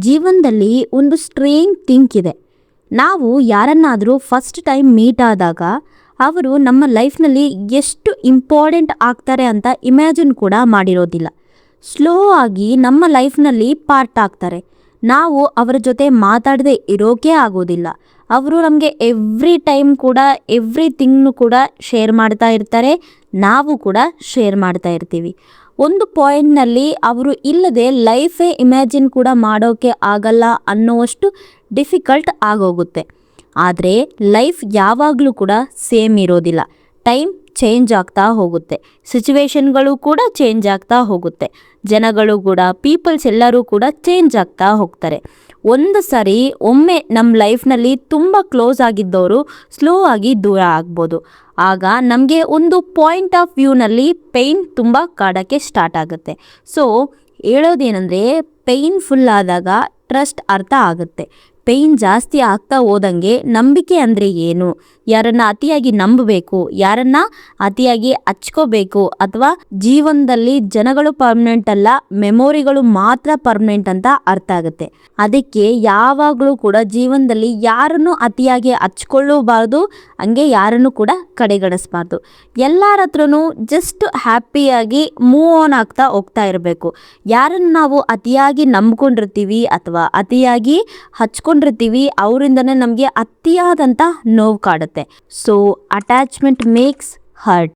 ಜೀವನದಲ್ಲಿ ಒಂದು strange think ಇದೆ. ನಾವು ಯಾರನ್ನಾದರೂ ಫಸ್ಟ್ ಟೈಮ್ ಮೀಟ್ ಆದಾಗ ಅವರು ನಮ್ಮ ಲೈಫ್ನಲ್ಲಿ ಎಷ್ಟು ಇಂಪಾರ್ಟೆಂಟ್ ಆಗ್ತಾರೆ ಅಂತ ಇಮ್ಯಾಜಿನ್ ಕೂಡ ಮಾಡಿರೋದಿಲ್ಲ. ಸ್ಲೋ ಆಗಿ ನಮ್ಮ ಲೈಫ್ನಲ್ಲಿ ಪಾರ್ಟ್ ಆಗ್ತಾರೆ. ನಾವು ಅವರ ಜೊತೆ ಮಾತಾಡದೆ ಇರೋಕೆ ಆಗೋದಿಲ್ಲ. ಅವರು ನಮಗೆ ಎವ್ರಿ ಟೈಮ್ ಕೂಡ ಎವ್ರಿಥಿಂಗ್ನು ಕೂಡ ಶೇರ್ ಮಾಡ್ತಾ ಇರ್ತಾರೆ. ನಾವು ಕೂಡ ಶೇರ್ ಮಾಡ್ತಾ ಇರ್ತೀವಿ. ಒಂದು ಪಾಯಿಂಟ್ನಲ್ಲಿ ಅವರು ಇಲ್ಲದೆ ಲೈಫೇ ಇಮ್ಯಾಜಿನ್ ಕೂಡ ಮಾಡೋಕ್ಕೆ ಆಗಲ್ಲ ಅನ್ನೋವಷ್ಟು ಡಿಫಿಕಲ್ಟ್ ಆಗೋಗುತ್ತೆ. ಆದರೆ ಲೈಫ್ ಯಾವಾಗಲೂ ಕೂಡ ಸೇಮ್ ಇರೋದಿಲ್ಲ. ಟೈಮ್ ಚೇಂಜ್ ಆಗ್ತಾ ಹೋಗುತ್ತೆ. ಸಿಚುವೇಶನ್ಗಳು ಕೂಡ ಚೇಂಜ್ ಆಗ್ತಾ ಹೋಗುತ್ತೆ. ಜನಗಳು ಕೂಡ ಪೀಪಲ್ಸ್ ಎಲ್ಲರೂ ಕೂಡ ಚೇಂಜ್ ಆಗ್ತಾ ಹೋಗ್ತಾರೆ. ಒಂದು ಸರಿ ಒಮ್ಮೆ ನಮ್ಮ ಲೈಫ್ನಲ್ಲಿ ತುಂಬ ಕ್ಲೋಸ್ ಆಗಿದ್ದವರು ಸ್ಲೋ ಆಗಿ ದೂರ ಆಗ್ಬೋದು. ಆಗ ನಮಗೆ ಒಂದು ಪಾಯಿಂಟ್ ಆಫ್ ವ್ಯೂನಲ್ಲಿ ಪೇಯ್ನ್ ತುಂಬ ಕಾಡೋಕ್ಕೆ ಸ್ಟಾರ್ಟ್ ಆಗುತ್ತೆ. ಸೊ ಹೇಳೋದೇನೆಂದರೆ ಪೇಯ್ನ್ಫುಲ್ ಆದಾಗ ಟ್ರಸ್ಟ್ ಅರ್ಥ ಆಗುತ್ತೆ. ಪೇಯ್ನ್ ಜಾಸ್ತಿ ಆಗ್ತಾ ಹೋದಂಗೆ ನಂಬಿಕೆ ಅಂದರೆ ಏನು, ಯಾರನ್ನ ಅತಿಯಾಗಿ ನಂಬಬೇಕು, ಯಾರನ್ನ ಅತಿಯಾಗಿ ಹಚ್ಕೋಬೇಕು, ಅಥವಾ ಜೀವನದಲ್ಲಿ ಜನಗಳು ಪರ್ಮನೆಂಟ್ ಅಲ್ಲ, ಮೆಮೊರಿಗಳು ಮಾತ್ರ ಪರ್ಮನೆಂಟ್ ಅಂತ ಅರ್ಥ ಆಗುತ್ತೆ. ಅದಕ್ಕೆ ಯಾವಾಗಲೂ ಕೂಡ ಜೀವನದಲ್ಲಿ ಯಾರನ್ನು ಅತಿಯಾಗಿ ಹಚ್ಕೊಳ್ಳಬಾರ್ದು, ಹಂಗೆ ಯಾರನ್ನು ಕೂಡ ಕಡೆಗಣಿಸ್ಬಾರ್ದು. ಎಲ್ಲರ ಹತ್ರನೂ ಜಸ್ಟ್ ಹ್ಯಾಪಿಯಾಗಿ ಮೂವ್ ಆನ್ ಆಗ್ತಾ ಹೋಗ್ತಾ ಇರಬೇಕು. ಯಾರನ್ನು ನಾವು ಅತಿಯಾಗಿ ನಂಬ್ಕೊಂಡಿರ್ತೀವಿ ಅಥವಾ ಅತಿಯಾಗಿ ಹಚ್ಕೊಂಡಿರ್ತೀವಿ, ಅವರಿಂದನೇ ನಮಗೆ ಅತಿಯಾದಂಥ ನೋವು ಕಾಡುತ್ತೆ. So attachment makes hurt.